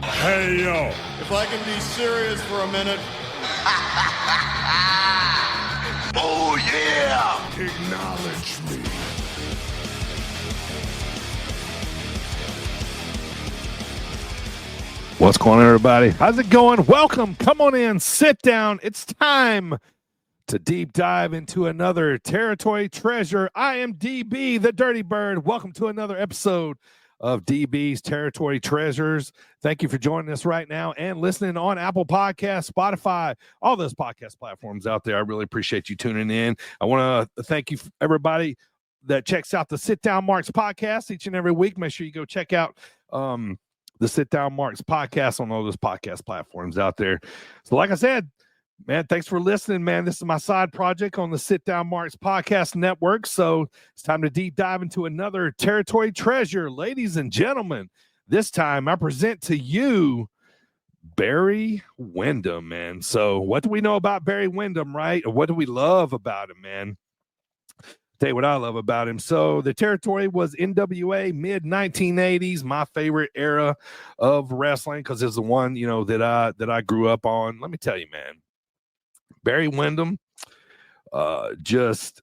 Hey, yo. If I can be serious for a minute. Oh, yeah. Acknowledge me. What's going on, everybody? How's it going? Welcome. Come on in. Sit down. It's time to deep dive into another territory treasure. I am DB, the Dirty Bird. Welcome to another episode of DB's Territory Treasures. Thank you for joining us right now and listening on Apple Podcasts, Spotify, all those podcast platforms out there. I really appreciate you tuning in. I want to thank you, everybody that checks out the Sit Down Marks podcast each and every week. Make sure you go check out the Sit Down Marks podcast on all those podcast platforms out there. So like I said, man, thanks for listening, man. This is my side project on the Sit Down Marks podcast network. So it's time to deep dive into another territory treasure. Ladies and gentlemen, this time I present to you Barry Windham, man. So what do we know about Barry Windham, right? Or what do we love about him, man? Tell you what I love about him. So the territory was NWA mid-1980s, my favorite era of wrestling because it's the one, you know, that I grew up on. Let me tell you, man, Barry Windham, just,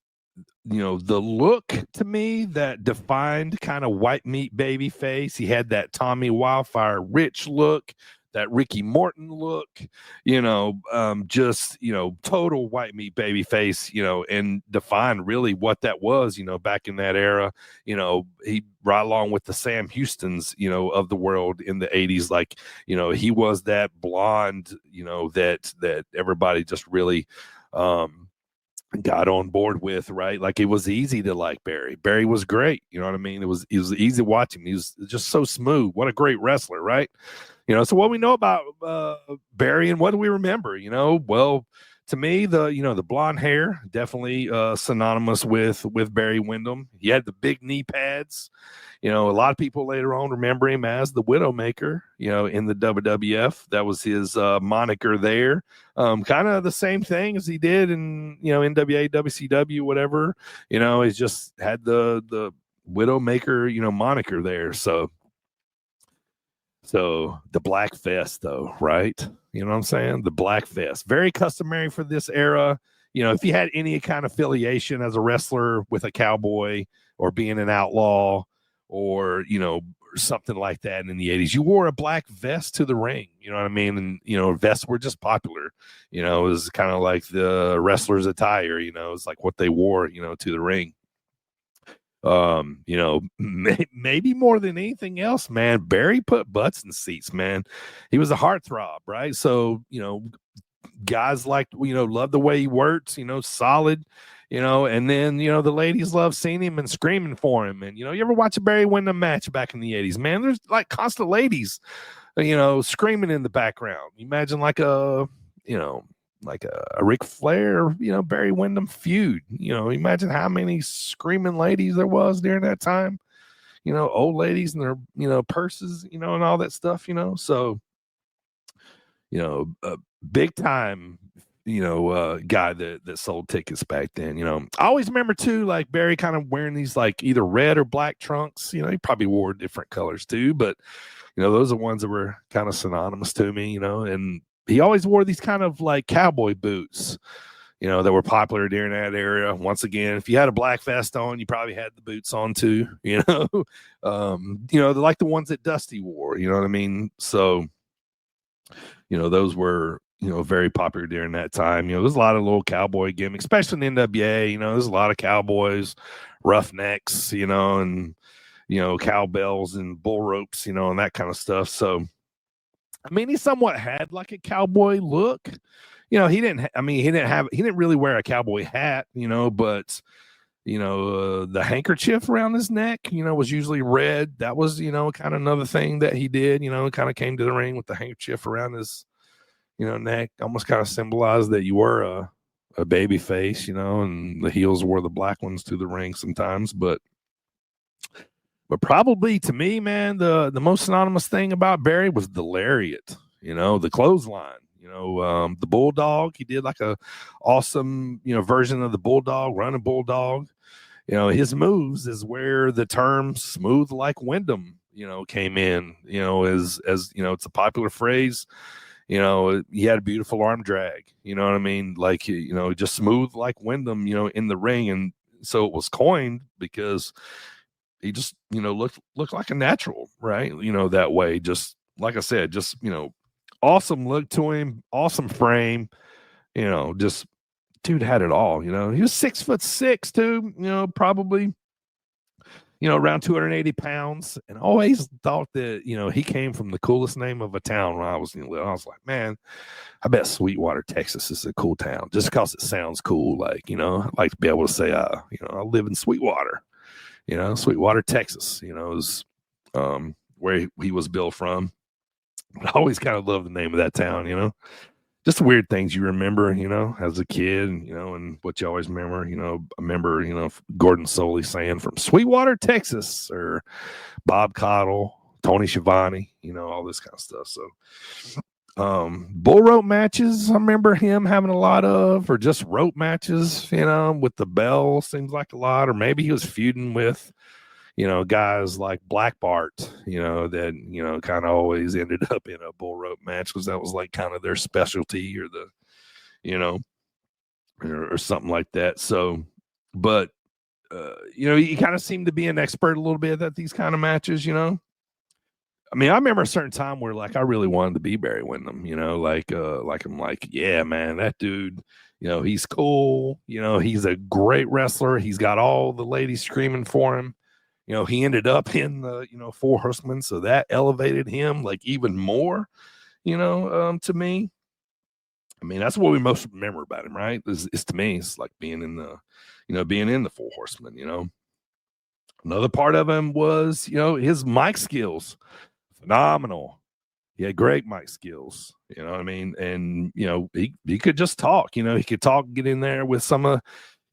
you know, the look to me that defined kind of white meat baby face. He had that Tommy Wildfire Rich look, that Ricky Morton look, you know, just, you know, total white meat baby face, you know, and defined really what that was, you know, back in that era. You know, he right along with the Sam Houstons, you know, of the world in the 80s, like, you know, he was that blonde, you know, that everybody just really got on board with, right? Like it was easy to like Barry. Barry was great, you know what I mean? It was easy to watch him. He was just so smooth. What a great wrestler, right? You know, so what we know about Barry and what do we remember? You know, well, to me, the blonde hair definitely synonymous with Barry Windham. He had the big knee pads. You know, a lot of people later on remember him as the Widowmaker. You know, in the WWF, that was his moniker there. Kind of the same thing as he did in, you know, NWA, WCW, whatever. You know, he's just had the Widowmaker, you know, moniker there. So the black vest, though, right? You know what I'm saying? The black vest, very customary for this era. You know, if you had any kind of affiliation as a wrestler with a cowboy or being an outlaw or, you know, something like that in the 80s, you wore a black vest to the ring. You know what I mean? And, you know, vests were just popular. You know, it was kind of like the wrestler's attire, you know, it's like what they wore, you know, to the ring. You know, maybe more than anything else, man, Barry put butts in seats, man. He was a heartthrob, right? So, you know, guys like, you know, love the way he works, you know, solid, you know, and then, you know, the ladies love seeing him and screaming for him. And, you know, you ever watch a Barry Windham match back in the 80s, man, there's like constant ladies, you know, screaming in the background. You imagine like a Ric Flair, you know, Barry Windham feud. You know, imagine how many screaming ladies there was during that time. You know, old ladies and their, you know, purses, you know, and all that stuff, you know. So, you know, big time, you know, guy that sold tickets back then. You know, I always remember too, like Barry kind of wearing these like either red or black trunks. You know, he probably wore different colors too, but you know, those are ones that were kind of synonymous to me. You know, and he always wore these kind of like cowboy boots, you know, that were popular during that era. Once again, if you had a black vest on, you probably had the boots on too, you know, you know, like the ones that Dusty wore, you know what I mean? So, you know, those were, you know, very popular during that time. You know, there's a lot of little cowboy gimmicks, especially in the NWA, you know, there's a lot of cowboys, roughnecks, you know, and, you know, cowbells and bull ropes, you know, and that kind of stuff. So, I mean, he somewhat had like a cowboy look. You know, he didn't really wear a cowboy hat, you know, but, you know, the handkerchief around his neck, you know, was usually red. That was, you know, kind of another thing that he did, you know, kind of came to the ring with the handkerchief around his, you know, neck, almost kind of symbolized that you were a baby face, you know, and the heels wore the black ones to the ring sometimes. But probably to me, man, the most synonymous thing about Barry was the lariat, you know, the clothesline, you know, the bulldog. He did like a awesome, you know, version of the bulldog, running bulldog. You know, his moves is where the term smooth like Windham, came in, as it's a popular phrase. He had a beautiful arm drag, you know what I mean? Like, just smooth like Windham, in the ring. And so it was coined because he just, looked like a natural, right? That way, just like I said, just, awesome look to him, awesome frame, just dude had it all, he was 6'6" too, probably, around 280 pounds. And I always thought that, he came from the coolest name of a town when I was little. I was like, man, I bet Sweetwater, Texas is a cool town just because it sounds cool. Like, I'd like to be able to say, I live in Sweetwater, Sweetwater, Texas, is where he was built from. But I always kind of loved the name of that town, just the weird things you remember, as a kid, and what you always remember, I remember, Gordon Soley saying from Sweetwater, Texas, or Bob Cottle, Tony Schiavone, all this kind of stuff. So, bull rope matches, I remember him having a lot of, or just rope matches, with the bell seems like a lot, or maybe he was feuding with, guys like Black Bart, that, kind of always ended up in a bull rope match because that was like kind of their specialty or or something like that. So, but, he kind of seemed to be an expert a little bit at these kind of matches, I mean, I remember a certain time where like I really wanted to be Barry Windham, like I'm like, yeah, man, that dude, he's cool, he's a great wrestler. He's got all the ladies screaming for him. He ended up in the, Four Horsemen. So that elevated him like even more, to me. I mean, that's what we most remember about him, right? Is to me, it's like being in the Four Horsemen, Another part of him was, his mic skills, phenomenal. He had great mic skills, you know what I mean? And, he could just talk, he could talk, get in there with some of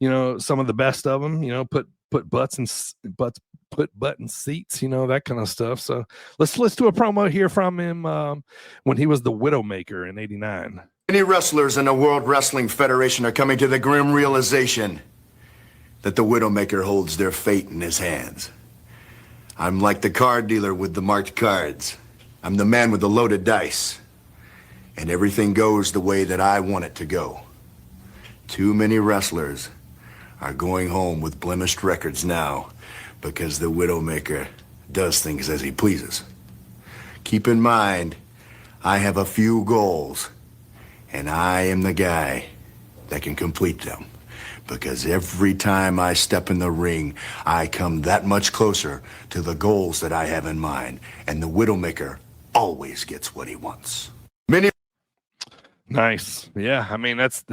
the best of them, put butt in seats, that kind of stuff. So let's do a promo here from him when he was the Widowmaker in '89. Many wrestlers in the World Wrestling Federation are coming to the grim realization that the Widowmaker holds their fate in his hands. I'm like the card dealer with the marked cards. I'm the man with the loaded dice. And everything goes the way that I want it to go. Too many wrestlers are going home with blemished records now because the Widowmaker does things as he pleases. Keep in mind, I have a few goals, and I am the guy that can complete them. Because every time I step in the ring, I come that much closer to the goals that I have in mind. And the Widowmaker always gets what he wants. Nice. Yeah. I mean, that's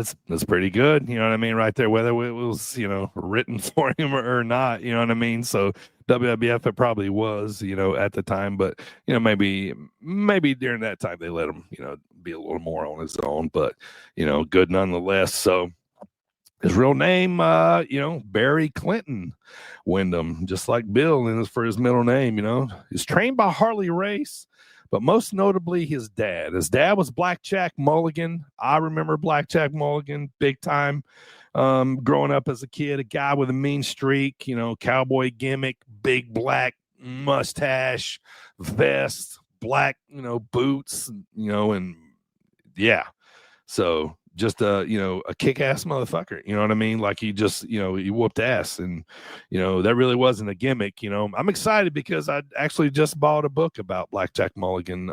pretty good. You know what I mean? Right there, whether it was, written for him or not, you know what I mean? So WWF, it probably was, at the time, but, maybe during that time they let him, be a little more on his own, but, good nonetheless. So his real name, Barry Clinton Windham, just like Bill, and for his middle name, he's trained by Harley Race. But most notably, his dad. His dad was Blackjack Mulligan. I remember Blackjack Mulligan big time. Growing up as a kid, a guy with a mean streak, cowboy gimmick, big black mustache, vest, black, boots, and yeah. So just a kick-ass motherfucker, you know what I mean? Like he just, he whooped ass, and that really wasn't a gimmick. I'm excited because I actually just bought a book about Blackjack Mulligan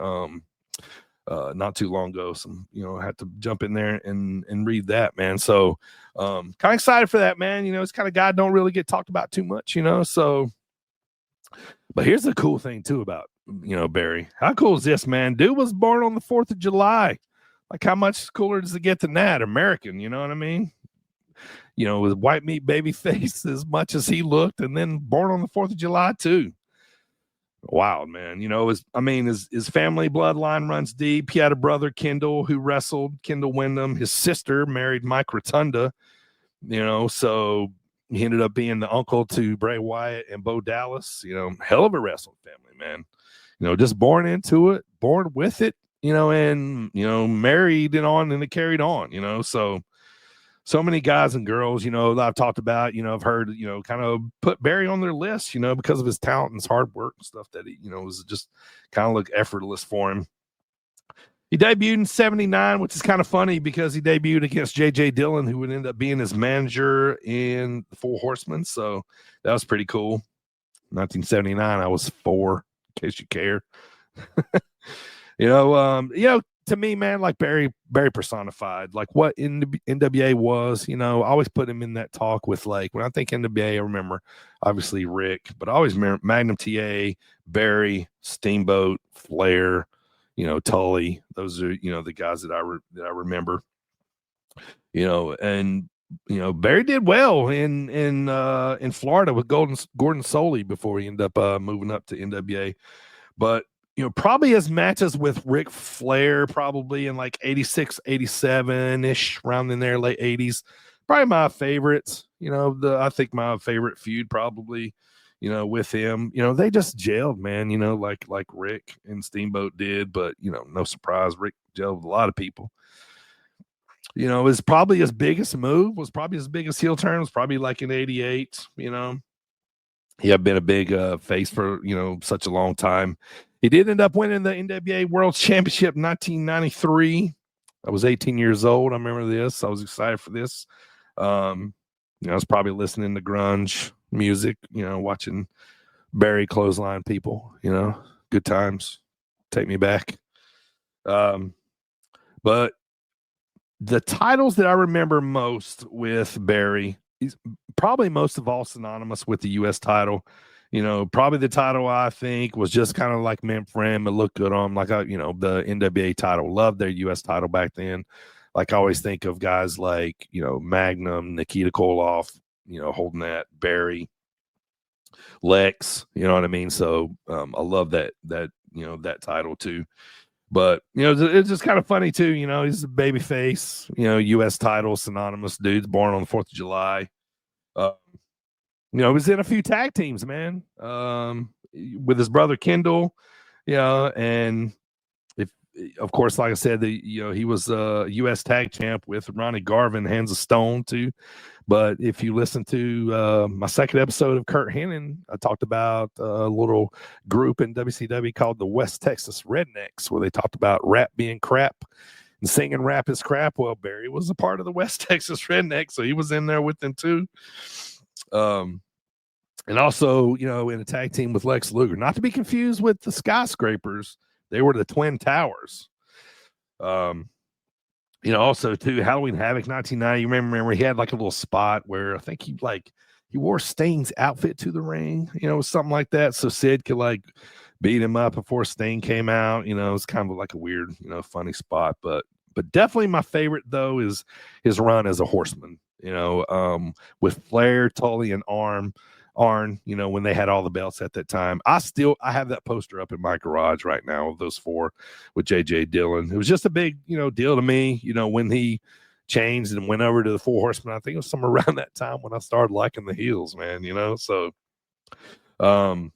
not too long ago. So I had to jump in there and read that, man. So kind of excited for that, man. It's kind of guy don't really get talked about too much, so. But here's the cool thing too about Barry. How cool is this, man? Dude was born on the 4th of July. Like, how much cooler does it get than that? American, you know what I mean? With white meat baby face as much as he looked, and then born on the 4th of July too. Wild, man. His family bloodline runs deep. He had a brother, Kendall, who wrestled, Kendall Windham. His sister married Mike Rotunda, so he ended up being the uncle to Bray Wyatt and Bo Dallas. Hell of a wrestling family, man. Just born into it, born with it. And married and it carried on, so so many guys and girls, you know, that I've talked about, you know, I've heard, you know, kind of put Barry on their list, you know, because of his talent and his hard work and stuff that he, you know, was just kind of look effortless for him. He debuted in 79, which is kind of funny because he debuted against J.J. Dillon, who would end up being his manager in the Four Horsemen. So that was pretty cool. 1979, I was 4, in case you care. You know, to me, man, like Barry personified, like what NWA was, you know, I always put him in that talk with, like, when I think NWA, I remember obviously Rick, but I always remember Magnum TA, Barry, Steamboat, Flair, you know, Tully. Those are, you know, the guys that I remember, you know, and, you know, Barry did well in Florida with Gordon Soley before he ended up moving up to NWA. But, you know, probably his matches with Ric Flair, probably in like 86, 87-ish, around in there, late 80s. Probably my favorites, you know, I think my favorite feud probably, you know, with him. You know, they just gelled, man, you know, like Rick and Steamboat did. But, you know, no surprise, Rick gelled with a lot of people. You know, his probably his biggest move was probably his biggest heel turn was probably like in 88, you know. He had been a big face for, you know, such a long time. He did end up winning the NWA World Championship in 1993. I was 18 years old. I remember this. I was excited for this. You know, I was probably listening to grunge music, you know, watching Barry clothesline people, you know, good times. Take me back. But the titles that I remember most with Barry, he's probably most of all synonymous with the U.S. title. You know, probably the title I think was just kind of like meant for him. It looked good on him, like, you know, the NWA title. Loved their U.S. title back then. Like, I always think of guys like, you know, Magnum, Nikita Koloff, you know, holding that, Barry, Lex, you know what I mean? So I love that, you know, that title too. But, you know, it's just kind of funny too. You know, he's a baby face, you know, U.S. title, synonymous dudes, born on the 4th of July. You know, he was in a few tag teams, man, with his brother Kendall, you know, and of course, like I said, you know, he was a U.S. tag champ with Ronnie Garvin, Hands of Stone too. But if you listen to my second episode of Kurt Hennig, I talked about a little group in WCW called the West Texas Rednecks, where they talked about rap being crap and singing rap is crap. Well, Barry was a part of the West Texas Rednecks, so he was in there with them too. And also, you know, in a tag team with Lex Luger, not to be confused with the Skyscrapers. They were the Twin Towers. You know, also too, Halloween Havoc 1990. You remember he had like a little spot where I think he wore Stain's outfit to the ring, you know, something like that. So Sid could like beat him up before Stain came out. You know, it's kind of like a weird, you know, funny spot. But definitely my favorite though is his run as a Horseman, you know, with Flair, Tully, and Arn, you know, when they had all the belts at that time. I have that poster up in my garage right now of those 4 with J.J. Dillon. It was just a big, you know, deal to me, you know, when he changed and went over to the Four Horsemen. I think it was somewhere around that time when I started liking the heels, man, you know. So, you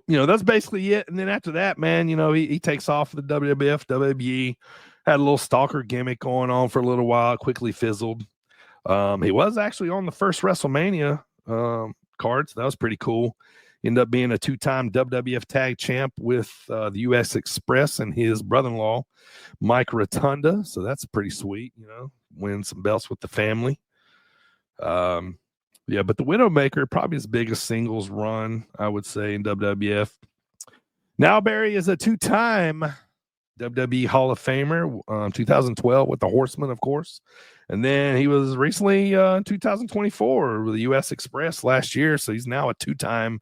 know, that's basically it. And then after that, man, you know, he takes off the WWF, WWE, had a little stalker gimmick going on for a little while, quickly fizzled. He was actually on the first WrestleMania cards. That was pretty cool. Ended up being a 2-time WWF tag champ with the US Express and his brother-in-law Mike Rotunda, so that's pretty sweet, you know, win some belts with the family. Yeah, but the Widowmaker, probably his biggest singles run, I would say, in WWF. Now Barry is a 2-time WWE Hall of Famer, 2012 with the Horsemen, of course. And then he was recently 2024 with the U.S. Express last year. So he's now a 2-time,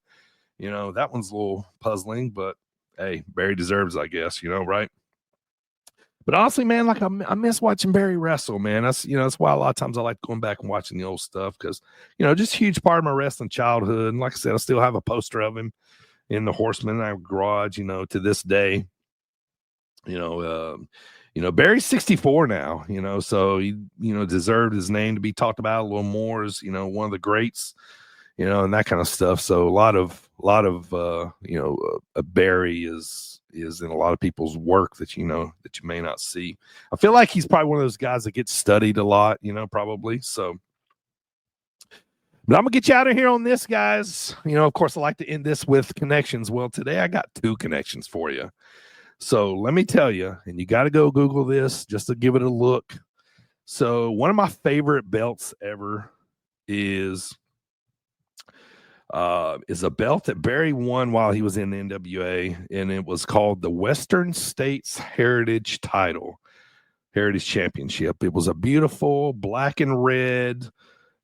you know, that one's a little puzzling, but hey, Barry deserves, I guess, you know, right? But honestly, man, like I miss watching Barry wrestle, man. That's why a lot of times I like going back and watching the old stuff because, you know, just a huge part of my wrestling childhood. And like I said, I still have a poster of him in the Horsemen in our garage, you know, to this day. You know, Barry's 64 now, you know, so he, you know, deserved his name to be talked about a little more as, you know, one of the greats, you know, and that kind of stuff. So a lot of Barry is is in a lot of people's work that you may not see. I feel like he's probably one of those guys that gets studied a lot, probably. So, but I'm gonna get you out of here on this, guys. Of course, I like to end this with connections. Well, today I got 2 connections for you. So let me tell you, and you got to go Google this just to give it a look. So one of my favorite belts ever is a belt that Barry won while he was in the NWA, and it was called the Western States Heritage Championship. It was a beautiful black and red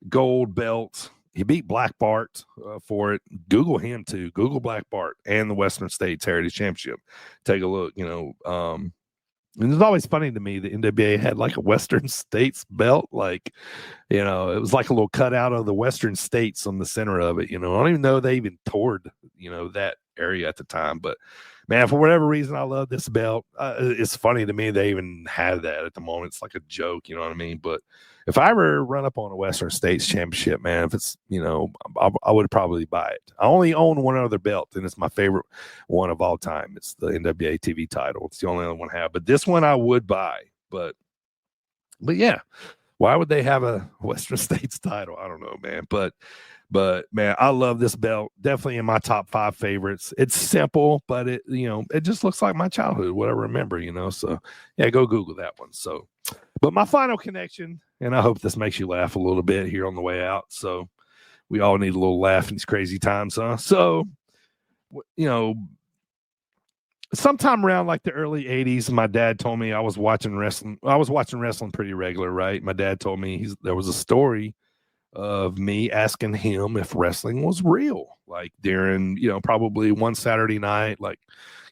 gold belt. He beat Black Bart for it. Google him too. Google Black Bart and the Western States Heritage Championship. Take a look. And it's always funny to me the NWA had like a Western States belt, like, it was like a little cutout of the Western States on the center of it. I don't even know they even toured, that area at the time. But man, for whatever reason, I love this belt. It's funny to me they even have that at the moment. It's like a joke, you know what I mean? But if I ever run up on a Western States Championship, man, if it's, I would probably buy it. I only own one other belt, and it's my favorite one of all time. It's the NWA TV title. It's the only other one I have. But this one I would buy. But yeah, why would they have a Western States title? I don't know, man. But man, I love this belt. Definitely in my top 5 favorites. It's simple, but it just looks like my childhood, what I remember, So yeah, go Google that one. So, but my final connection, and I hope this makes you laugh a little bit here on the way out. So we all need a little laugh in these crazy times, huh? So, sometime around like the early 80s, my dad told me I was watching wrestling. I was watching wrestling pretty regular, right? My dad told me there was a story of me asking him if wrestling was real, like during, probably one Saturday night, like,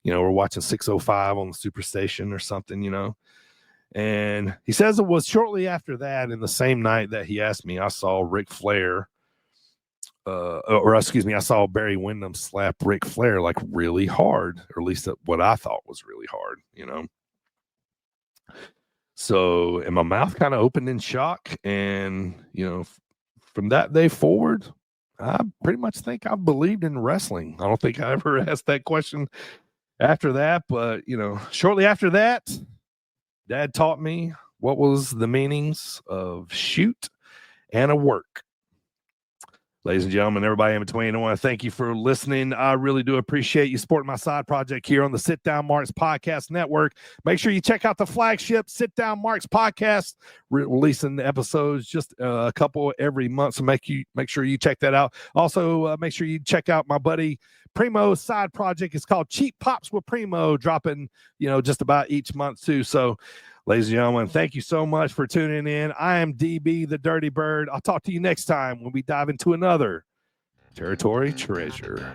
we're watching 605 on the Superstation or something, and he says it was shortly after that, in the same night that he asked me, I saw Ric Flair, I saw Barry Windham slap Ric Flair like really hard, or at least what I thought was really hard, So, and my mouth kind of opened in shock, and, from that day forward, I pretty much think I've believed in wrestling. I don't think I ever asked that question after that, but, shortly after that, Dad taught me what was the meanings of shoot and a work. Ladies and gentlemen, everybody in between, I want to thank you for listening. I really do appreciate you supporting my side project here on the Sit Down Marks Podcast Network. Make sure you check out the flagship Sit Down Marks Podcast, releasing the episodes just a couple every month. So make sure you check that out. Also, make sure you check out my buddy Primo's side project. It's called Cheap Pops with Primo, dropping just about each month too. So, ladies and gentlemen, thank you so much for tuning in. I am DB, the Dirty Bird. I'll talk to you next time when we dive into another Territory Treasure.